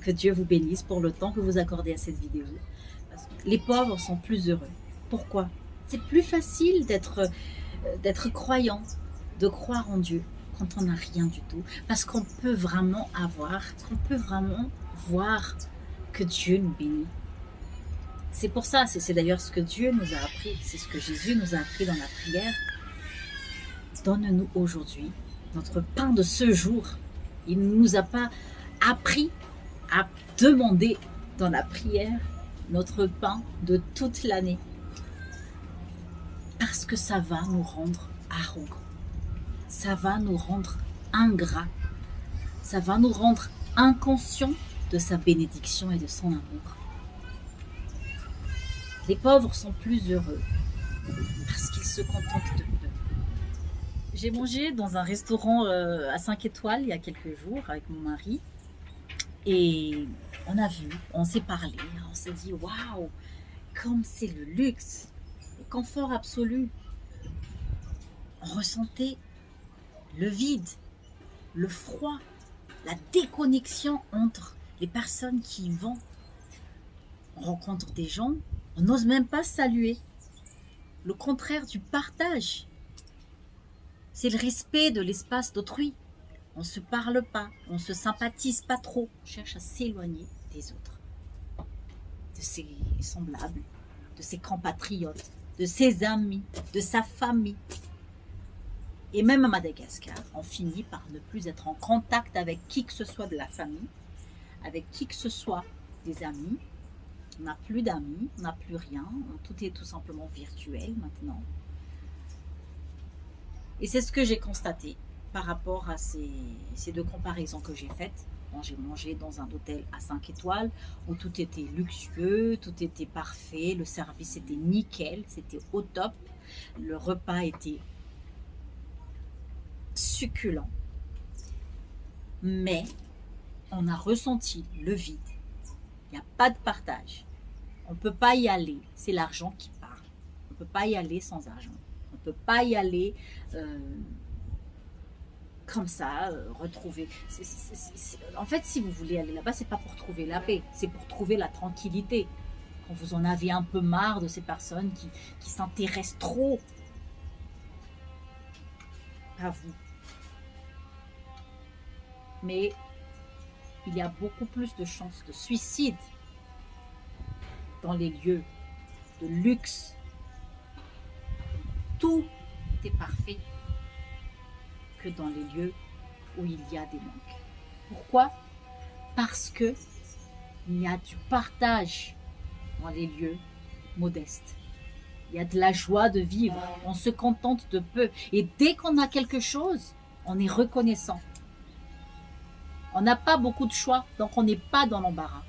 Que Dieu vous bénisse pour le temps que vous accordez à cette vidéo. Parce que les pauvres sont plus heureux. Pourquoi? C'est plus facile d'être croyant, de croire en Dieu quand on n'a rien du tout. Parce qu'on peut vraiment voir que Dieu nous bénit. C'est pour ça, c'est d'ailleurs ce que Dieu nous a appris, c'est ce que Jésus nous a appris dans la prière. Donne-nous aujourd'hui notre pain de ce jour. Il ne nous a pas appris à demander dans la prière notre pain de toute l'année. Parce que ça va nous rendre arrogants. Ça va nous rendre ingrats. Ça va nous rendre inconscients de sa bénédiction et de son amour. Les pauvres sont plus heureux parce qu'ils se contentent de peu. J'ai mangé dans un restaurant à 5 étoiles il y a quelques jours avec mon mari. Et on s'est parlé, on s'est dit waouh, comme c'est le luxe, le confort absolu. On ressentait le vide, le froid, la déconnexion entre les personnes qui y vont. On rencontre des gens, on n'ose même pas saluer. Le contraire du partage, c'est le respect de l'espace d'autrui. On ne se parle pas, on ne se sympathise pas trop. On cherche à s'éloigner des autres, de ses semblables, de ses compatriotes, de ses amis, de sa famille. Et même à Madagascar, on finit par ne plus être en contact avec qui que ce soit de la famille, avec qui que ce soit des amis. On n'a plus d'amis, on n'a plus rien, tout est tout simplement virtuel maintenant. Et c'est ce que j'ai constaté par rapport à ces deux comparaisons que j'ai faites. Bon, j'ai mangé dans un hôtel à 5 étoiles où tout était luxueux, tout était parfait, le service était nickel, c'était au top, le repas était succulent, mais on a ressenti le vide. Il n'y a pas de partage, on ne peut pas y aller, c'est l'argent qui parle, on ne peut pas y aller sans argent, on ne peut pas y aller comme ça, retrouver. En fait, si vous voulez aller là-bas, c'est pas pour trouver la paix, c'est pour trouver la tranquillité. Quand vous en avez un peu marre de ces personnes qui s'intéressent trop à vous. Mais il y a beaucoup plus de chances de suicide dans les lieux de luxe. Tout est parfait que dans les lieux où il y a des manques. Pourquoi? Parce que il y a du partage dans les lieux modestes. Il y a de la joie de vivre. On se contente de peu. Et dès qu'on a quelque chose, on est reconnaissant. On n'a pas beaucoup de choix, donc on n'est pas dans l'embarras.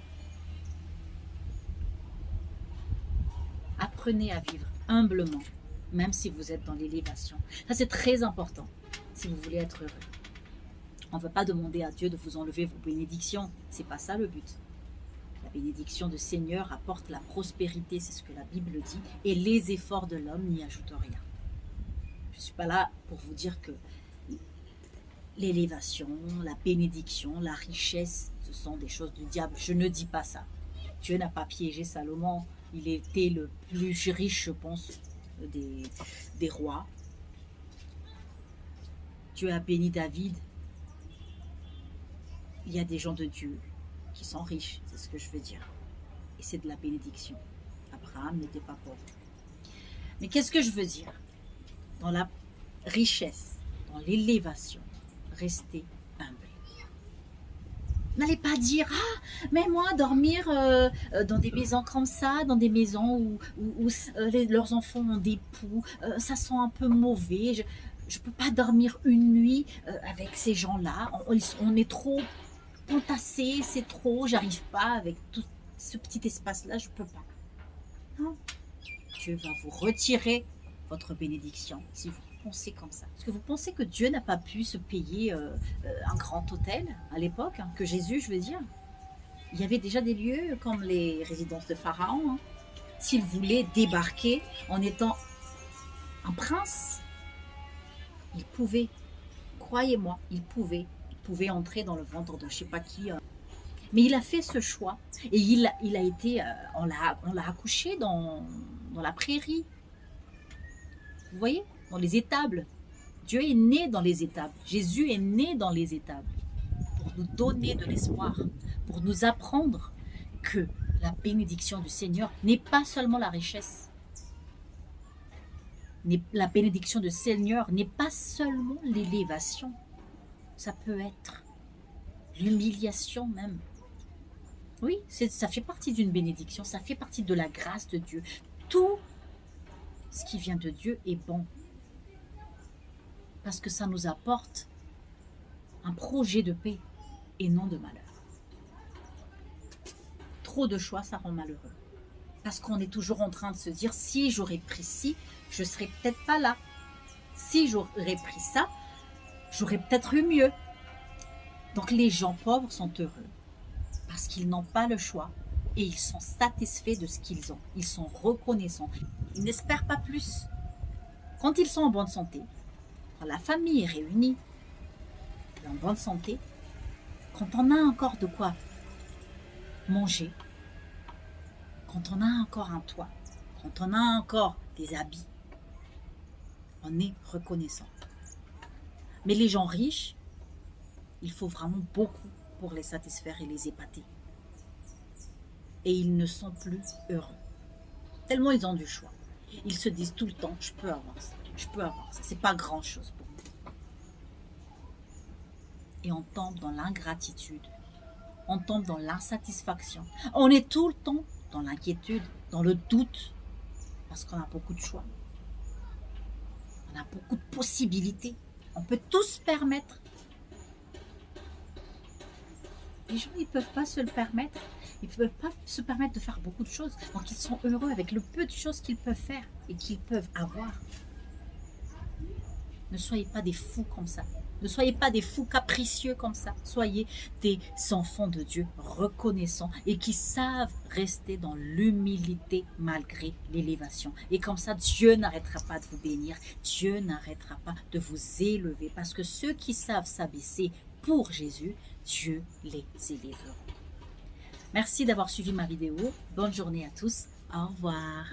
Apprenez à vivre humblement, même si vous êtes dans l'élévation. Ça, c'est très important si vous voulez être heureux. On ne veut pas demander à Dieu de vous enlever vos bénédictions. C'est pas ça le but. La bénédiction du Seigneur apporte la prospérité, c'est ce que la Bible dit, et les efforts de l'homme n'y ajoutent rien. Je ne suis pas là pour vous dire que l'élévation, la bénédiction, la richesse, ce sont des choses du diable. Je ne dis pas ça. Dieu n'a pas piégé Salomon. Il était le plus riche, je pense, des rois. Dieu a béni David. Il y a des gens de Dieu qui sont riches, c'est ce que je veux dire. Et c'est de la bénédiction. Abraham n'était pas pauvre. Mais qu'est-ce que je veux dire? Dans la richesse, dans l'élévation, restez humble. N'allez pas dire, ah, mais moi, dormir dans des maisons comme ça, dans des maisons où leurs enfants ont des poux, ça sent un peu mauvais, je ne peux pas dormir une nuit avec ces gens-là, on est trop entassés, c'est trop, j'arrive pas avec tout ce petit espace-là, je ne peux pas. Non, Dieu va vous retirer votre bénédiction si vous pensez comme ça. Est-ce que vous pensez que Dieu n'a pas pu se payer un grand hôtel à l'époque, hein, que Jésus, je veux dire? Il y avait déjà des lieux comme les résidences de Pharaon. Hein. S'il voulait débarquer en étant un prince, il pouvait, croyez-moi, il pouvait entrer dans le ventre de je ne sais pas qui. Mais il a fait ce choix et il a été, on l'a accouché dans la prairie. Vous voyez, dans les étables. Dieu est né dans les étables. Jésus est né dans les étables pour nous donner de l'espoir, pour nous apprendre que la bénédiction du Seigneur n'est pas seulement la richesse. La bénédiction du Seigneur n'est pas seulement l'élévation. Ça peut être l'humiliation même. Oui, ça fait partie d'une bénédiction, ça fait partie de la grâce de Dieu. Tout ce qui vient de Dieu est bon. Parce que ça nous apporte un projet de paix et non de malheur. Trop de choix, ça rend malheureux. Parce qu'on est toujours en train de se dire, si j'aurais pris ci, je ne serais peut-être pas là. Si j'aurais pris ça, j'aurais peut-être eu mieux. Donc les gens pauvres sont heureux parce qu'ils n'ont pas le choix et ils sont satisfaits de ce qu'ils ont. Ils sont reconnaissants. Ils n'espèrent pas plus. Quand ils sont en bonne santé, quand la famille est réunie, en bonne santé, quand on a encore de quoi manger, quand on a encore un toit, quand on a encore des habits, on est reconnaissant. Mais les gens riches, il faut vraiment beaucoup pour les satisfaire et les épater. Et ils ne sont plus heureux. Tellement ils ont du choix. Ils se disent tout le temps, je peux avoir ça, je peux avoir ça. C'est pas grand chose pour moi. Et on tombe dans l'ingratitude. On tombe dans l'insatisfaction. On est tout le temps dans l'inquiétude, dans le doute. Parce qu'on a beaucoup de choix. On a beaucoup de possibilités. On peut tout se permettre. Les gens, ils ne peuvent pas se le permettre. Ils ne peuvent pas se permettre de faire beaucoup de choses. Donc, ils sont heureux avec le peu de choses qu'ils peuvent faire et qu'ils peuvent avoir. Ne soyez pas des fous comme ça. Ne soyez pas des fous capricieux comme ça. Soyez des enfants de Dieu reconnaissants et qui savent rester dans l'humilité malgré l'élévation. Et comme ça, Dieu n'arrêtera pas de vous bénir. Dieu n'arrêtera pas de vous élever. Parce que ceux qui savent s'abaisser pour Jésus, Dieu les élèvera. Merci d'avoir suivi ma vidéo. Bonne journée à tous. Au revoir.